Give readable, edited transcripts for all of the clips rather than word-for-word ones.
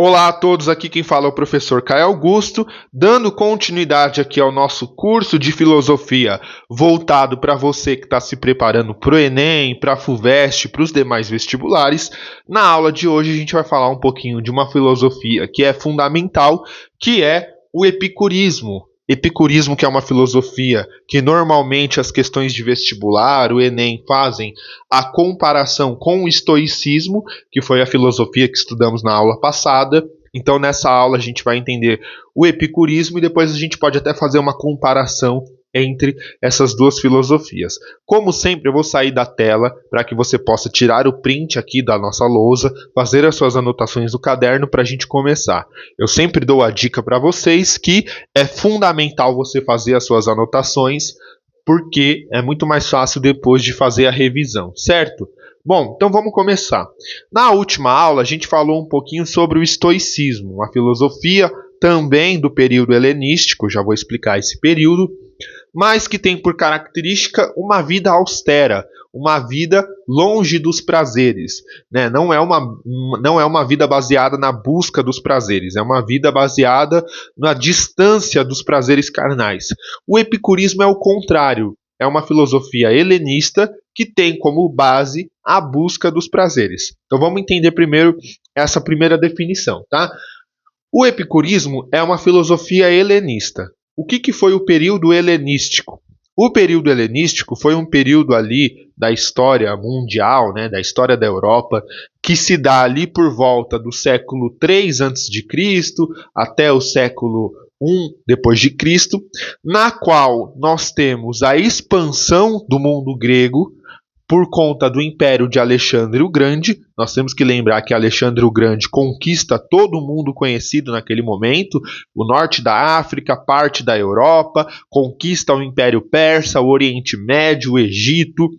Olá a todos, aqui quem fala é o professor Caio Augusto, dando continuidade aqui ao nosso curso de filosofia, voltado para você que está se preparando para o Enem, para a FUVEST, para os demais vestibulares. Na aula de hoje a gente vai falar um pouquinho de uma filosofia que é fundamental, que é o epicurismo. Epicurismo, que é uma filosofia que normalmente as questões de vestibular, o Enem, fazem a comparação com o estoicismo, que foi a filosofia que estudamos na aula passada. Então, nessa aula, a gente vai entender o epicurismo e depois a gente pode até fazer uma comparação entre essas duas filosofias. Como sempre, eu vou sair da tela para que você possa tirar o print aqui da nossa lousa, fazer as suas anotações do caderno para a gente começar. Eu sempre dou a dica para vocês que é fundamental você fazer as suas anotações, porque é muito mais fácil depois de fazer a revisão, certo? Bom, então vamos começar. Na última aula, a gente falou um pouquinho sobre o estoicismo, uma filosofia também do período helenístico, já vou explicar esse período, mas que tem por característica uma vida austera, uma vida longe dos prazeres. Né? Não é uma vida baseada na busca dos prazeres, é uma vida baseada na distância dos prazeres carnais. O epicurismo é o contrário, é uma filosofia helenista que tem como base a busca dos prazeres. Então vamos entender primeiro essa primeira definição. Tá? O epicurismo é uma filosofia helenista. O que foi o período helenístico? O período helenístico foi um período ali da história mundial, né, da história da Europa, que se dá ali por volta do século III a.C. até o século I depois de Cristo, na qual nós temos a expansão do mundo grego por conta do Império de Alexandre o Grande. Nós temos que lembrar que Alexandre o Grande conquista todo o mundo conhecido naquele momento, o norte da África, parte da Europa, conquista o Império Persa, o Oriente Médio, o Egito.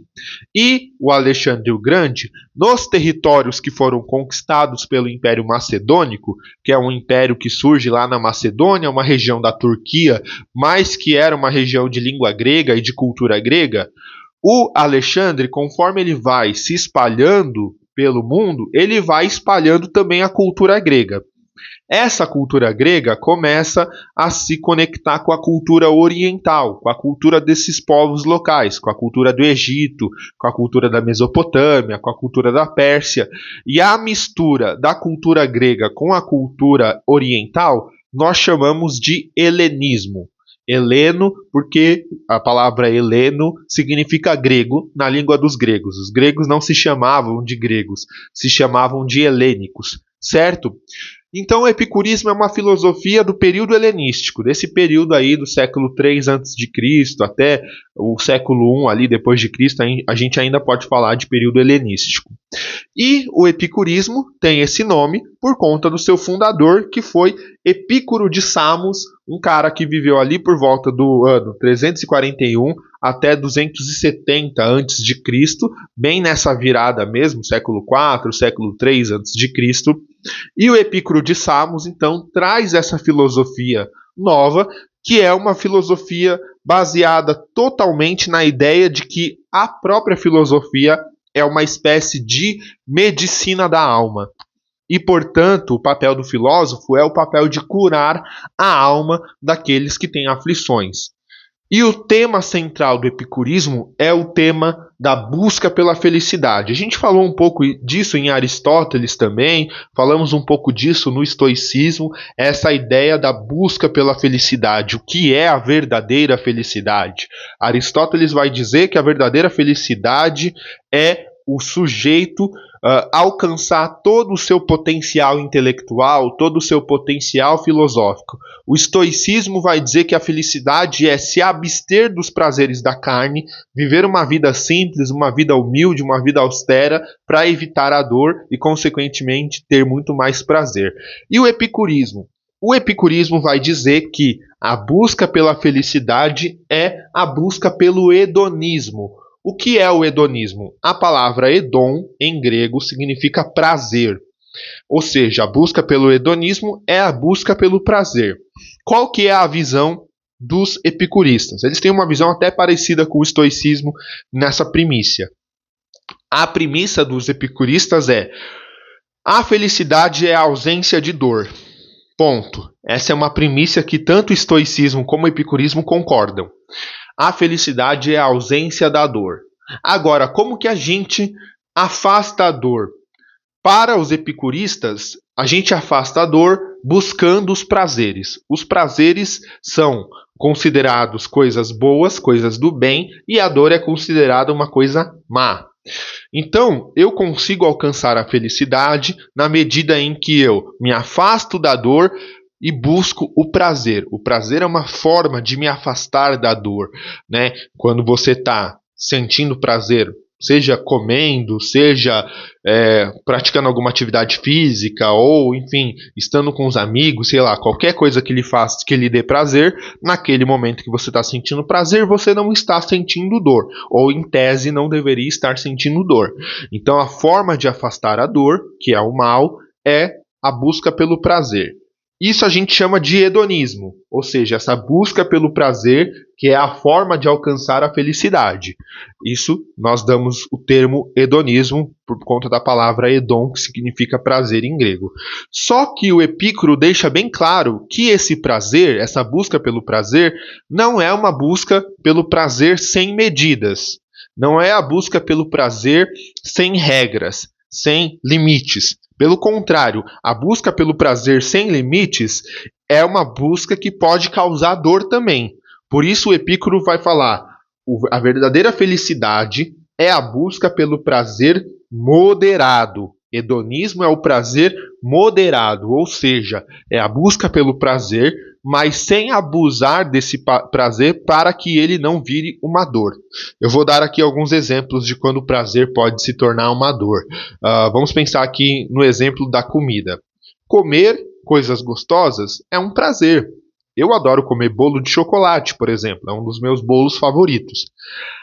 E o Alexandre o Grande, nos territórios que foram conquistados pelo Império Macedônico, que é um império que surge lá na Macedônia, uma região da Turquia, mas que era uma região de língua grega e de cultura grega, o Alexandre, conforme ele vai se espalhando pelo mundo, ele vai espalhando também a cultura grega. Essa cultura grega começa a se conectar com a cultura oriental, com a cultura desses povos locais, com a cultura do Egito, com a cultura da Mesopotâmia, com a cultura da Pérsia. E a mistura da cultura grega com a cultura oriental nós chamamos de helenismo. Heleno, porque a palavra heleno significa grego na língua dos gregos. Os gregos não se chamavam de gregos, se chamavam de helênicos, certo? Então o epicurismo é uma filosofia do período helenístico, desse período aí do século III a.C. até o século I ali depois de Cristo, a gente ainda pode falar de período helenístico. E o epicurismo tem esse nome por conta do seu fundador, que foi Epícoro de Samos, um cara que viveu ali por volta do ano 341 até 270 a.C., bem nessa virada mesmo, século IV, século III a.C., e o Epícoro de Samos, então, traz essa filosofia nova, que é uma filosofia baseada totalmente na ideia de que a própria filosofia é uma espécie de medicina da alma. E, portanto, o papel do filósofo é o papel de curar a alma daqueles que têm aflições. E o tema central do epicurismo é o tema da busca pela felicidade. A gente falou um pouco disso em Aristóteles também, falamos um pouco disso no estoicismo, essa ideia da busca pela felicidade. O que é a verdadeira felicidade? Aristóteles vai dizer que a verdadeira felicidade é o sujeito alcançar todo o seu potencial intelectual, todo o seu potencial filosófico. O estoicismo vai dizer que a felicidade é se abster dos prazeres da carne, viver uma vida simples, uma vida humilde, uma vida austera, para evitar a dor e, consequentemente, ter muito mais prazer. E o epicurismo? O epicurismo vai dizer que a busca pela felicidade é a busca pelo hedonismo. O que é o hedonismo? A palavra hedon, em grego, significa prazer. Ou seja, a busca pelo hedonismo é a busca pelo prazer. Qual que é a visão dos epicuristas? Eles têm uma visão até parecida com o estoicismo nessa primícia. A premissa dos epicuristas é: A felicidade é a ausência de dor. Ponto. Essa é uma primícia que tanto o estoicismo como o epicurismo concordam. A felicidade é a ausência da dor. Agora, como que a gente afasta a dor? Para os epicuristas, a gente afasta a dor buscando os prazeres. Os prazeres são considerados coisas boas, coisas do bem, e a dor é considerada uma coisa má. Então, eu consigo alcançar a felicidade na medida em que eu me afasto da dor e busco o prazer. O prazer é uma forma de me afastar da dor, né? Quando você está sentindo prazer, seja comendo, seja praticando alguma atividade física, ou enfim, estando com os amigos, sei lá, qualquer coisa que lhe faça, que lhe dê prazer, naquele momento que você está sentindo prazer, você não está sentindo dor, ou em tese não deveria estar sentindo dor. Então a forma de afastar a dor, que é o mal, é a busca pelo prazer. Isso a gente chama de hedonismo, ou seja, essa busca pelo prazer, que é a forma de alcançar a felicidade. Isso nós damos o termo hedonismo por conta da palavra hedon, que significa prazer em grego. Só que o Epicuro deixa bem claro que esse prazer, essa busca pelo prazer, não é uma busca pelo prazer sem medidas. Não é a busca pelo prazer sem regras, sem limites. Pelo contrário, a busca pelo prazer sem limites é uma busca que pode causar dor também. Por isso o Epicuro vai falar: a verdadeira felicidade é a busca pelo prazer moderado. Hedonismo é o prazer moderado, ou seja, é a busca pelo prazer, mas sem abusar desse prazer para que ele não vire uma dor. Eu vou dar aqui alguns exemplos de quando o prazer pode se tornar uma dor. Vamos pensar aqui no exemplo da comida. Comer coisas gostosas é um prazer. Eu adoro comer bolo de chocolate, por exemplo, é um dos meus bolos favoritos.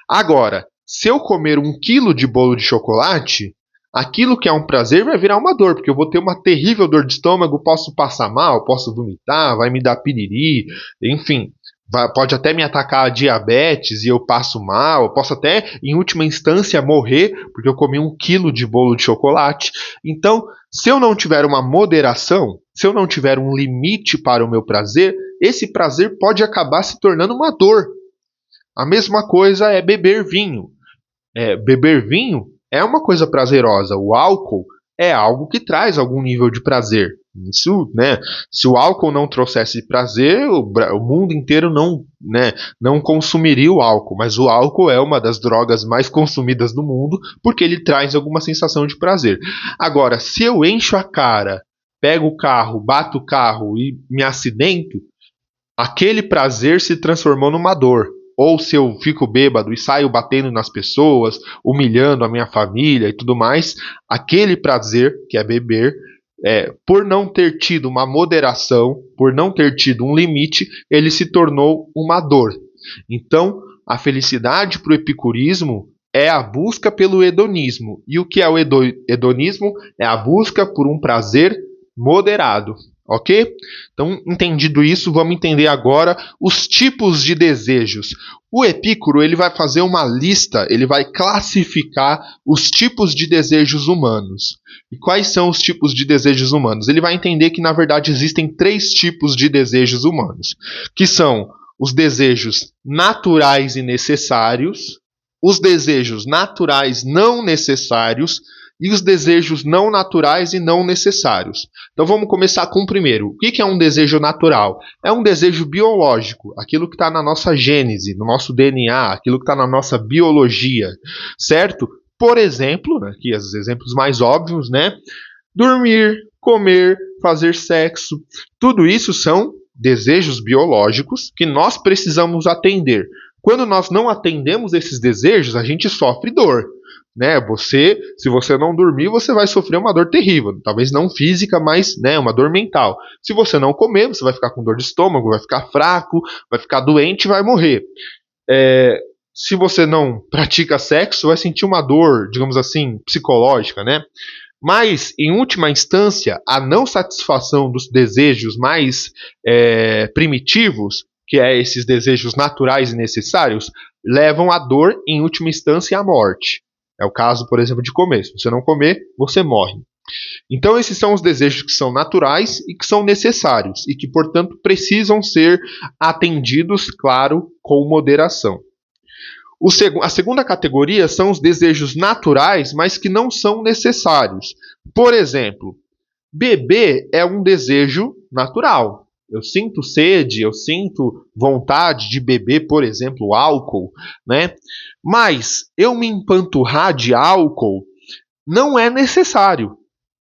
Agora, se eu comer 1 quilo de bolo de chocolate, aquilo que é um prazer vai virar uma dor, porque eu vou ter uma terrível dor de estômago, posso passar mal, posso vomitar, vai me dar piriri, enfim, pode até me atacar a diabetes e eu passo mal, eu posso até, em última instância, morrer, porque eu comi 1 quilo de bolo de chocolate. Então, se eu não tiver uma moderação, se eu não tiver um limite para o meu prazer, esse prazer pode acabar se tornando uma dor. A mesma coisa é beber vinho. Beber vinho é uma coisa prazerosa. O álcool é algo que traz algum nível de prazer. Isso, né? Se o álcool não trouxesse prazer, o mundo inteiro não consumiria o álcool. Mas o álcool é uma das drogas mais consumidas do mundo porque ele traz alguma sensação de prazer. Agora, se eu encho a cara, pego o carro, bato o carro e me acidento, aquele prazer se transformou numa dor. Ou se eu fico bêbado e saio batendo nas pessoas, humilhando a minha família e tudo mais, aquele prazer, que é beber, por não ter tido uma moderação, por não ter tido um limite, ele se tornou uma dor. Então, a felicidade para o epicurismo é a busca pelo hedonismo. E o que é o hedonismo? É a busca por um prazer moderado. Ok? Então, entendido isso, vamos entender agora os tipos de desejos. O Epicuro ele vai fazer uma lista, ele vai classificar os tipos de desejos humanos. E quais são os tipos de desejos humanos? Ele vai entender que, na verdade, existem 3 tipos de desejos humanos, que são os desejos naturais e necessários, os desejos naturais não necessários e os desejos não naturais e não necessários. Então vamos começar com o primeiro. O que é um desejo natural? É um desejo biológico, aquilo que está na nossa gênese, no nosso DNA, aquilo que está na nossa biologia, certo? Por exemplo, aqui os exemplos mais óbvios, né? Dormir, comer, fazer sexo, tudo isso são desejos biológicos que nós precisamos atender. Quando nós não atendemos esses desejos, a gente sofre dor. Né? Se você não dormir, você vai sofrer uma dor terrível. Talvez não física, mas uma dor mental. Se você não comer, você vai ficar com dor de estômago, vai ficar fraco, vai ficar doente e vai morrer. Se você não pratica sexo, vai sentir uma dor, digamos assim, psicológica, né? Mas, em última instância, a não satisfação dos desejos mais primitivos, que é esses desejos naturais e necessários, levam à dor, em última instância, à morte. É o caso, por exemplo, de comer. Se você não comer, você morre. Então, esses são os desejos que são naturais e que são necessários, e que, portanto, precisam ser atendidos, claro, com moderação. A segunda categoria são os desejos naturais, mas que não são necessários. Por exemplo, beber é um desejo natural. Eu sinto sede, eu sinto vontade de beber, por exemplo, álcool, né? Mas eu me empanturrar de álcool não é necessário.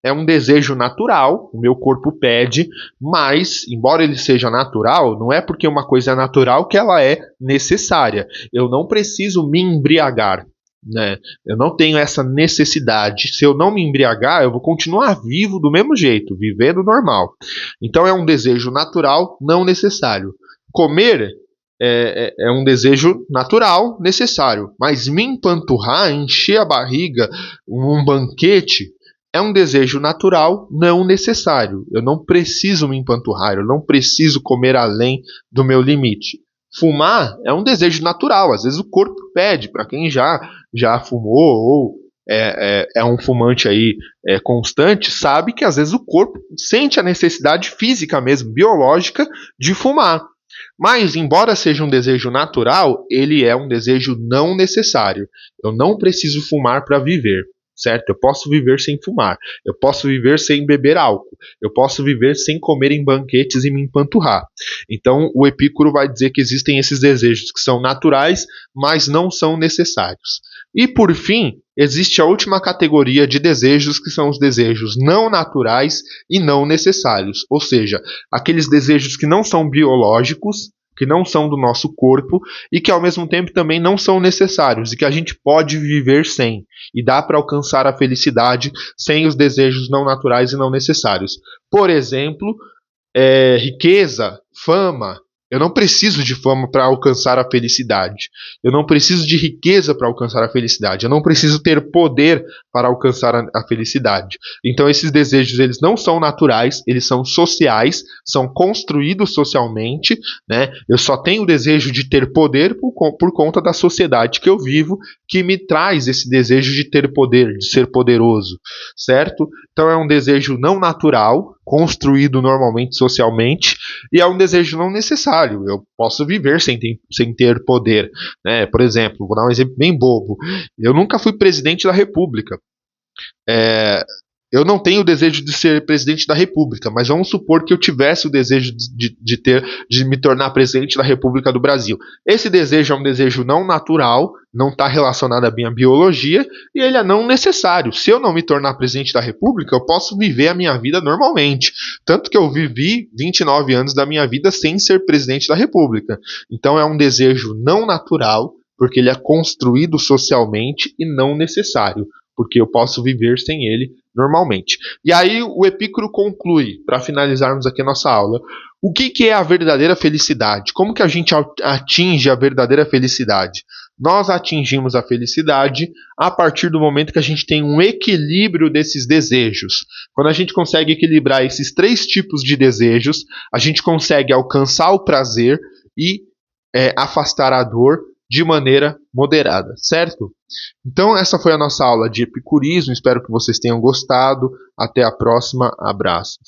É um desejo natural, o meu corpo pede, mas, embora ele seja natural, não é porque uma coisa é natural que ela é necessária. Eu não preciso me embriagar, né? Eu não tenho essa necessidade. Se eu não me embriagar, eu vou continuar vivo do mesmo jeito, vivendo normal. Então é um desejo natural, não necessário. Comer é um desejo natural, necessário, mas me empanturrar, encher a barriga, um banquete, é um desejo natural, não necessário. Eu não preciso me empanturrar, eu não preciso comer além do meu limite. Fumar é um desejo natural, às vezes o corpo pede, para quem já fumou ou é um fumante aí constante, sabe que às vezes o corpo sente a necessidade física mesmo, biológica, de fumar. Mas, embora seja um desejo natural, ele é um desejo não necessário. Eu não preciso fumar para viver, certo? Eu posso viver sem fumar, eu posso viver sem beber álcool, eu posso viver sem comer em banquetes e me empanturrar. Então, o Epicuro vai dizer que existem esses desejos que são naturais, mas não são necessários. E, por fim, existe a última categoria de desejos, que são os desejos não naturais e não necessários, ou seja, aqueles desejos que não são biológicos, que não são do nosso corpo e que ao mesmo tempo também não são necessários e que a gente pode viver sem. E dá para alcançar a felicidade sem os desejos não naturais e não necessários. Por exemplo, riqueza, fama. Eu não preciso de fama para alcançar a felicidade. Eu não preciso de riqueza para alcançar a felicidade. Eu não preciso ter poder para alcançar a felicidade. Então esses desejos, eles não são naturais, eles são sociais, são construídos socialmente, né? Eu só tenho o desejo de ter poder por conta da sociedade que eu vivo, que me traz esse desejo de ter poder, de ser poderoso, certo? Então é um desejo não natural, construído normalmente socialmente, e é um desejo não necessário. Eu posso viver sem ter poder, né? Por exemplo, vou dar um exemplo bem bobo. Eu nunca fui presidente da República. Eu não tenho o desejo de ser presidente da República, mas vamos supor que eu tivesse o desejo de me tornar presidente da República do Brasil. Esse desejo é um desejo não natural, não está relacionado à minha biologia e ele é não necessário. Se eu não me tornar presidente da República, eu posso viver a minha vida normalmente. Tanto que eu vivi 29 anos da minha vida sem ser presidente da República. Então é um desejo não natural, porque ele é construído socialmente e não necessário, porque eu posso viver sem ele normalmente. E aí o Epicuro conclui, para finalizarmos aqui a nossa aula, o que é a verdadeira felicidade? Como que a gente atinge a verdadeira felicidade? Nós atingimos a felicidade a partir do momento que a gente tem um equilíbrio desses desejos. Quando a gente consegue equilibrar esses três tipos de desejos, a gente consegue alcançar o prazer e afastar a dor de maneira moderada, certo? Então essa foi a nossa aula de epicurismo, espero que vocês tenham gostado. Até a próxima, abraços.